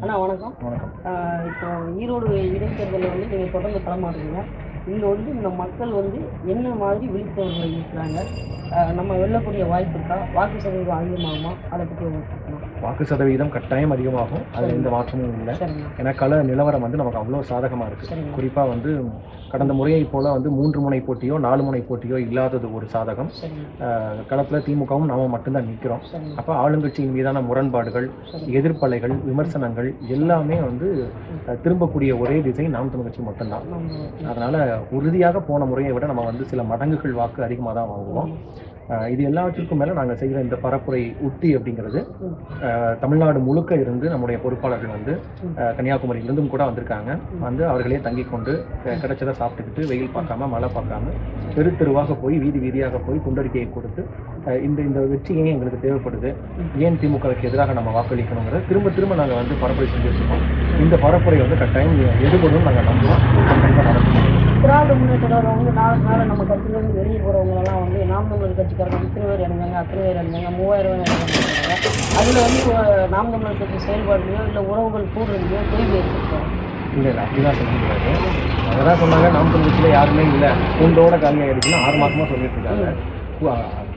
அண்ணா வணக்கம். வணக்கம். இப்போ ஈரோடு இடைத்தேர்தலில் வந்து நீங்கள் தொடர்ந்து களமாடுறீங்க. இங்கே வந்து இந்த மக்கள் வந்து என்ன மாதிரி விழிப்புணர்வுல இருக்கிறாங்க? நம்ம வெல்லக்கூடிய வாய்ப்பு இருக்கா? வாக்கு சதவீதம் அதிகமாகுமா? அதை பற்றி உங்களுக்கு வாக்கு சதவீதம் கட்டாயம் அதிகமாகும். அதில் எந்த மாற்றமும் இல்லை. ஏன்னா கள நிலவரம் வந்து நமக்கு அவ்வளோ சாதகமாக இருக்குது. குறிப்பாக வந்து கடந்த முறையை போல வந்து 3 முனை போட்டியோ 4 முனை போட்டியோ இல்லாதது ஒரு சாதகம். களத்தில் திமுகவும் நாம மட்டும்தான் நிற்கிறோம். அப்போ ஆளுங்கட்சியின் மீதான முரண்பாடுகள், எதிர்ப்பலைகள், விமர்சனங்கள் எல்லாமே வந்து திரும்பக்கூடிய ஒரே திசை நாம் தமிழ் கட்சி மட்டும்தான். அதனால உறுதியாக போன முறையை விட நம்ம வந்து சில மடங்குகள் வாக்கு அதிகமாக தான் வாங்குவோம். இது எல்லாவற்றிற்கும் மேலே நாங்கள் செய்கிற இந்த பரப்புரை உத்தி அப்படிங்கிறது தமிழ்நாடு முழுக்க இருந்து நம்முடைய பொறுப்பாளர்கள் வந்து கன்னியாகுமரியிலிருந்தும் கூட வந்திருக்காங்க. வந்து அவர்களே தங்கி கொண்டு கிடைச்சதை சாப்பிட்டுக்கிட்டு வெயில் பார்க்காம மழை பார்க்காம தெரு தெருவாக போய் வீதி வீதியாக போய் குண்டறிக்கையை கொடுத்து இந்த வெற்றி ஏன் எங்களுக்கு தேவைப்படுது, ஏன் திமுகவுக்கு எதிராக நம்ம வாக்களிக்கணுங்கிறத திரும்ப திரும்ப நாங்கள் வந்து பரப்புரை செஞ்சுருக்கோம். இந்த பரப்புரை வந்து கட்டாயம் எதுபடும் நாங்கள் நம்புவோம். கண்டிப்பாக நடக்கும். திராவிட முன்னேற்றத்தில் வந்து நாளுக்கு நாள் நம்ம கட்சியிலேருந்து வெளியே போகிறவங்களெல்லாம் வந்து நாம் தமிழர் கட்சிக்காரங்க இத்தனை பேர் இறந்தாங்க, அத்தனை பேர் இறந்தாங்க, 3000 பேர் இறந்தாங்க. அதில் வந்து நாம் தமிழர் கட்சி செயல்பாடுலையோ இல்லை உறவுகள் கூடுறதுலையோ தொய்வு ஏற்படுத்தும். இல்லை அப்படிதான் சொல்ல முடியாது. அதெல்லாம் சொன்னாங்க. நாம் தமிழ் கட்சியில் யாருமே இல்லை, பூண்டோட காலியாகிடுச்சுன்னா 6 மாதமாக சொல்லிட்டு இருக்காங்க.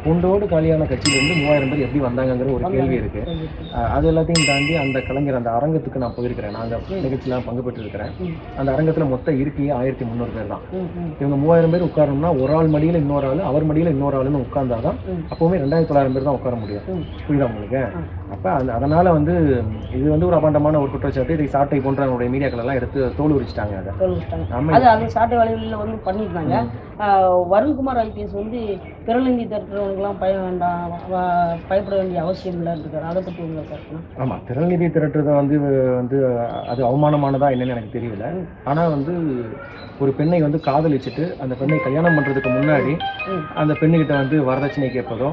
பூண்டோடு காலியான கட்சியிலேருந்து 3000 பேர் எப்படி வந்தாங்கிற ஒரு கேள்வி இருக்கு. அது எல்லாத்தையும் தாண்டி அந்த கலைஞர் அந்த அரங்கத்துக்கு நான் போயிருக்கிறேன். நான் அந்த நிகழ்ச்சியெல்லாம் பங்கு பெற்று இருக்கிறேன். அந்த அரங்கத்தில் மொத்தம் இருக்கையே 1300 பேர் தான். இவங்க 3000 பேர் உட்காரணும்னா ஒரு ஆள் மடியில் இன்னொரு ஆள், அவர் மடியில் இன்னொரு ஆளுன்னு உட்கார்ந்தாதான் அப்போவுமே 2900 பேர் தான் உட்கார முடியும். புரியுதா உங்களுக்கு? அப்போ அதனால வந்து இது வந்து ஒரு அபாண்டமான ஒரு குற்றச்சாட்டு. இதை சாட்டை போன்ற நம்மளுடைய மீடியாக்கள் எல்லாம் எடுத்து தோல் உரிச்சிட்டாங்க. அது சாட்டை வழிகளில் வந்து பண்ணியிருக்காங்க. வருண்குமார் ஐபிஎஸ் வந்து பிறலிந்தி திரட்டுறவங்களுக்குலாம் பயப்பட வேண்டிய அவசியம் இல்லைன்னு இருக்காரு. அதை பற்றி உங்களுக்கு கருத்துனா? ஆமாம், திரள்நிதி திரட்டுறதை வந்து அது அவமானமானதா என்னன்னு எனக்கு தெரியல. ஆனால் வந்து ஒரு பெண்ணை வந்து காதலிச்சுட்டு அந்த பெண்ணை கல்யாணம் பண்ணுறதுக்கு முன்னாடி அந்த பெண்ணுக்கிட்ட வந்து வரதட்சணை கேட்பதோ,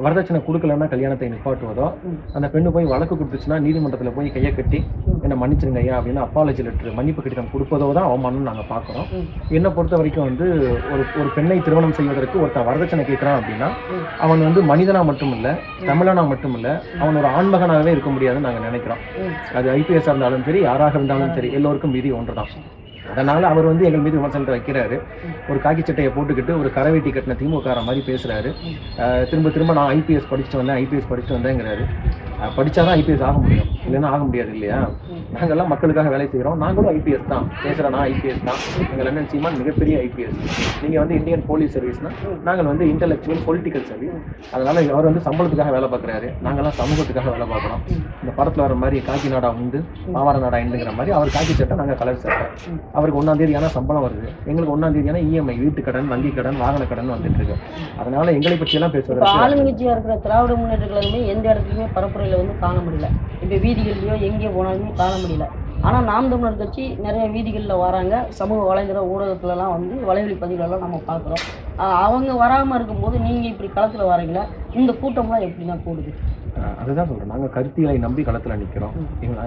வரதட்சணை கொடுக்கலன்னா கல்யாணத்தை நிப்பாட்டுவதோ, அந்த பெண்ணு போய் வழக்கு கொடுத்துச்சுன்னா நீதிமன்றத்தில் போய் கையை கட்டி என்னை மன்னிச்சிருங்க ஐயா அப்படின்னு அப்பாலஜி லெட்டர் மன்னிப்பு கடிதம் கொடுப்பதோ தான் அவமானம் நாங்கள் பார்க்குறோம். என்னை பொறுத்த வரைக்கும் வந்து ஒரு பெண்ணை திருமணம் செய்வதற்கு ஒருத்தன் வரதட்சணை கேட்குறான் அப்படின்னா அவன் வந்து மனிதனா மட்டும் இல்லை, தமிழனா மட்டும் இல்லை, அவன் ஒரு ஆண்மகனாகவே இருக்க முடியாதுன்னு நாங்கள் நினைக்கிறோம். அது ஐபிஎஸ் இருந்தாலும் சரி, யாராக இருந்தாலும் சரி, எல்லோருக்கும் விதி ஒன்று தான். அதனால அவர் வந்து எங்கள் மீது விமர்சனத்தை வைக்கிறாரு. ஒரு காக்கி சட்டையை போட்டுக்கிட்டு ஒரு கரவேட்டி கட்டின திமுக மாதிரி பேசுறாரு. திரும்ப திரும்ப நான் ஐபிஎஸ் படிச்சுட்டு வந்தேங்கிறாரு. படிச்சாதான் ஐபிஎஸ் ஆக முடியும், இல்லைன்னா ஆக முடியாது இல்லையா? நாங்கள்லாம் மக்களுக்காக வேலை செய்கிறோம். நாங்களும் ஐபிஎஸ் தான் பேசுகிறேன். நான் ஐபிஎஸ் தான். எங்கள் அண்ணன் சீமான் மிகப்பெரிய ஐபிஎஸ். நீங்கள் வந்து இந்தியன் போலீஸ் சர்வீஸ்னா நாங்கள் வந்து இன்டெலெக்சுவல் பொலிட்டிக்கல் சர்வீஸ். அதனால அவர் வந்து சம்பளத்துக்காக வேலை பார்க்குறாரு, நாங்கள்லாம் சமூகத்துக்காக வேலை பார்க்குறோம். இந்த படத்தில் வர மாதிரி காக்கி நாடா உண்டு பாவார நாடா உண்டுங்கிற மாதிரி அவர் காக்கி சட்டை, நாங்கள் கலர் சட்டை. அவருக்கு 1ஆம் தேதி ஆனால் சம்பளம் வருது, எங்களுக்கு 1ஆம் தேதி ஆனால் இஎம்ஐ, வீட்டு கடன், வங்கி கடன், வாகன கடன் வந்துட்டு இருக்கு. அதனால எங்களை பற்றியெல்லாம் பேசுவது ஆளுங்கட்சியாக இருக்கிற திராவிட முன்னேற்ற கழகமே எந்த இடத்துலையுமே பரப்புரையில் வந்து காண முடியல. இப்போ வீதிகள்லையோ எங்கே போனாலுமே காண முடியல. ஆனால் நாம் தமிழர் கட்சி நிறைய வீதிகளில் வராங்க. சமூக வலைதள ஊடகத்துலலாம் வந்து வலைவலி பதிவுகளெல்லாம் நம்ம பார்க்குறோம். அவங்க வராமல் இருக்கும்போது நீங்கள் இப்படி களத்தில் வரீங்களா? இந்த கூட்டம்லாம் எப்படின்னா கூடுது? அதுதான் சொல்கிறேன். நாங்கள் கருத்தியலை நம்பி களத்தில் நிற்கிறோம்.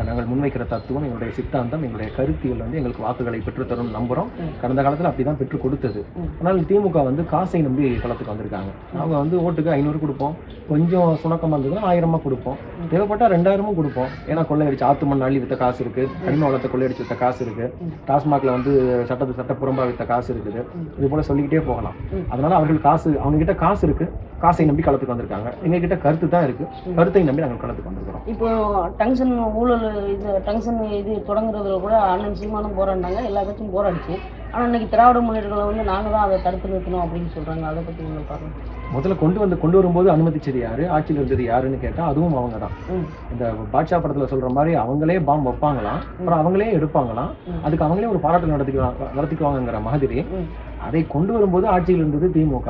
நாங்கள் முன்வைக்கிற தத்துவம், எங்களுடைய சித்தாந்தம், எங்களுடைய கருத்தியல் வந்து எங்களுக்கு வாக்குகளை பெற்றுத்தரும் நம்புகிறோம். கடந்த காலத்தில் அப்படி தான் பெற்றுக் கொடுத்தது. ஆனால் திமுக வந்து காசை நம்பி களத்துக்கு வந்திருக்காங்க. அவங்க வந்து ஓட்டுக்கு 500 கொடுப்போம், கொஞ்சம் சுணக்கமாக இருந்ததுன்னா 1000 கொடுப்போம், தேவைப்பட்டால் 2000 கொடுப்போம். ஏன்னா கொள்ளையடிச்சு ஆத்து மண் அள்ளி வித்த காசு இருக்குது, கனிம வளத்தை கொள்ளையடிச்சு வித்த காசு இருக்குது, டாஸ்மாகில் வந்து சட்டப்புறம்பா வித்த காசு இருக்குது, இது போல் சொல்லிக்கிட்டே போகலாம். அதனால அவர்கள் அவங்ககிட்ட காசு இருக்குது, காசை நம்பி களத்துக்கு வந்திருக்காங்க. எங்ககிட்ட கருத்து தான் இருக்குது, கருத்தை நம்பி நாங்கள் களத்துக்கு வந்திருக்கிறோம். இப்போ டங்ஷன் ஊழல் இது தொடங்குறதுல கூட அண்ணன் சீமானும் போராடினாங்க, எல்லா கட்சியும் போராடிச்சு. ஆனால் இன்னைக்கு திராவிட முன்னேற்றங்களை வந்து நாங்கள் தான் அதை தடுத்து நிறுத்தணும் அப்படின்னு சொல்கிறாங்க. அதை பற்றி நீங்கள் பாருங்கள். முதல்ல கொண்டு வரும்போது அனுமதிச்சது யாரு, ஆட்சியில் இருந்தது யாருன்னு கேட்டால் அதுவும் அவங்க தான். இந்த பாட்ஷா படத்தில் சொல்கிற மாதிரி அவங்களே பாம்பு வைப்பாங்களாம், அப்புறம் அவங்களே எடுப்பாங்களாம், அதுக்கு அவங்களே ஒரு பாராட்டு நடத்திக்குவாங்கிற மாதிரி. அதை கொண்டு வரும்போது ஆட்சியில் இருந்தது திமுக,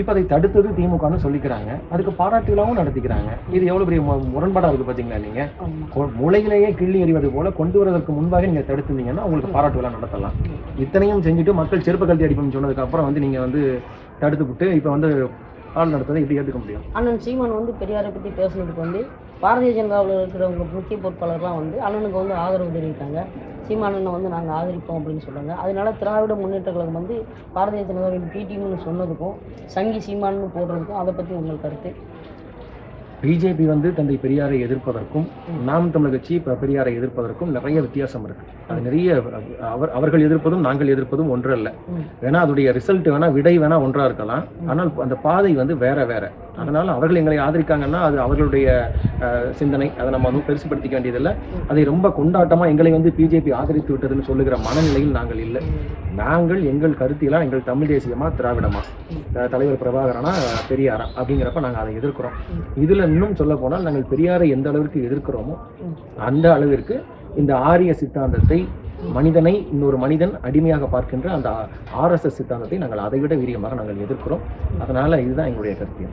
இப்போ அதை தடுத்தது திமுகன்னு சொல்லிக்கிறாங்க, அதுக்கு பாராட்டு விழாவும் நடத்திக்கிறாங்க. இது எவ்வளோ பெரிய முரண்பாடாக இருக்குது பார்த்தீங்களா? நீங்கள் மூளையிலேயே கிள்ளி எறிவது போல கொண்டு வருவதற்கு முன்பாக நீங்கள் தடுத்துருந்தீங்கன்னா உங்களுக்கு பாராட்டு விழா நடத்தலாம். இத்தனையும் செஞ்சுட்டு மக்கள் செருப்பு கல்வி அடிப்போம்னு சொன்னதுக்கு அப்புறம் வந்து நீங்கள் வந்து தடுத்துவிட்டு இப்போ வந்து ஆள் நடத்துறதை எப்படி ஏற்றுக்க முடியும்? அண்ணன் சீமான் வந்து பெரியாரை பற்றி பேசுனதுக்கு வந்து பாரதிய ஜனதாவில் இருக்கிறவங்க முக்கிய பொறுப்பாளர்லாம் வந்து அண்ணனுக்கு வந்து ஆதரவு தெரிவித்தாங்க. சீமானனை வந்து நாங்கள் ஆதரிப்போம் அப்படின்னு சொல்கிறாங்க. அதனால திராவிட முன்னேற்ற கழகம் வந்து பாரதிய ஜனதாவின் பிடிஎம்னு சொன்னதுக்கும் சங்கி சீமானு போடுறதுக்கும் அதை பற்றி உங்களுக்கு கருத்து? பிஜேபி வந்து தந்தை பெரியாரை எதிர்ப்பதற்கும் நாம் தமிழர் கட்சி இப்போ பெரியாரை எதிர்ப்பதற்கும் நிறைய வித்தியாசம் இருக்கு. அது நிறைய அவர்கள் எதிர்ப்பதும் நாங்கள் எதிர்ப்பதும் ஒன்று அல்ல. வேணா அதோடைய ரிசல்ட் வேணா விடை வேணா ஒன்றா இருக்கலாம், ஆனால் அந்த பாதை வந்து வேற வேற. அதனால அவர்கள் எங்களை ஆதரிக்காங்கன்னா அது அவர்களுடைய சிந்தனை, அதை நம்ம வந்து பெருசுபடுத்திக்க வேண்டியதில்லை. அதை ரொம்ப கொண்டாட்டமா எங்களை வந்து பிஜேபி ஆதரித்து விட்டதுன்னு சொல்லுகிற மனநிலையில் நாங்கள் இல்லை. நாங்கள் எங்கள் கருத்தியெல்லாம் எங்கள் தமிழ் தேசியமா திராவிடமா, தலைவர் பிரபாகரனா பெரியாரா அப்படிங்கிறப்ப நாங்கள் அதை எதிர்க்கிறோம். இதுல இன்னும் சொல்ல போனால் நாங்கள் பெரியாரை எந்த அளவிற்கு எதிர்க்கிறோமோ அந்த அளவிற்கு இந்த ஆரிய சித்தாந்தத்தை, மனிதனை இன்னொரு மனிதன் அடிமையாக பார்க்கின்ற அந்த RSS சித்தாந்தத்தை நாங்கள் அதைவிட வீரியமாக நாங்கள் எதிர்க்கிறோம். அதனால இதுதான் எங்களுடைய கருத்து.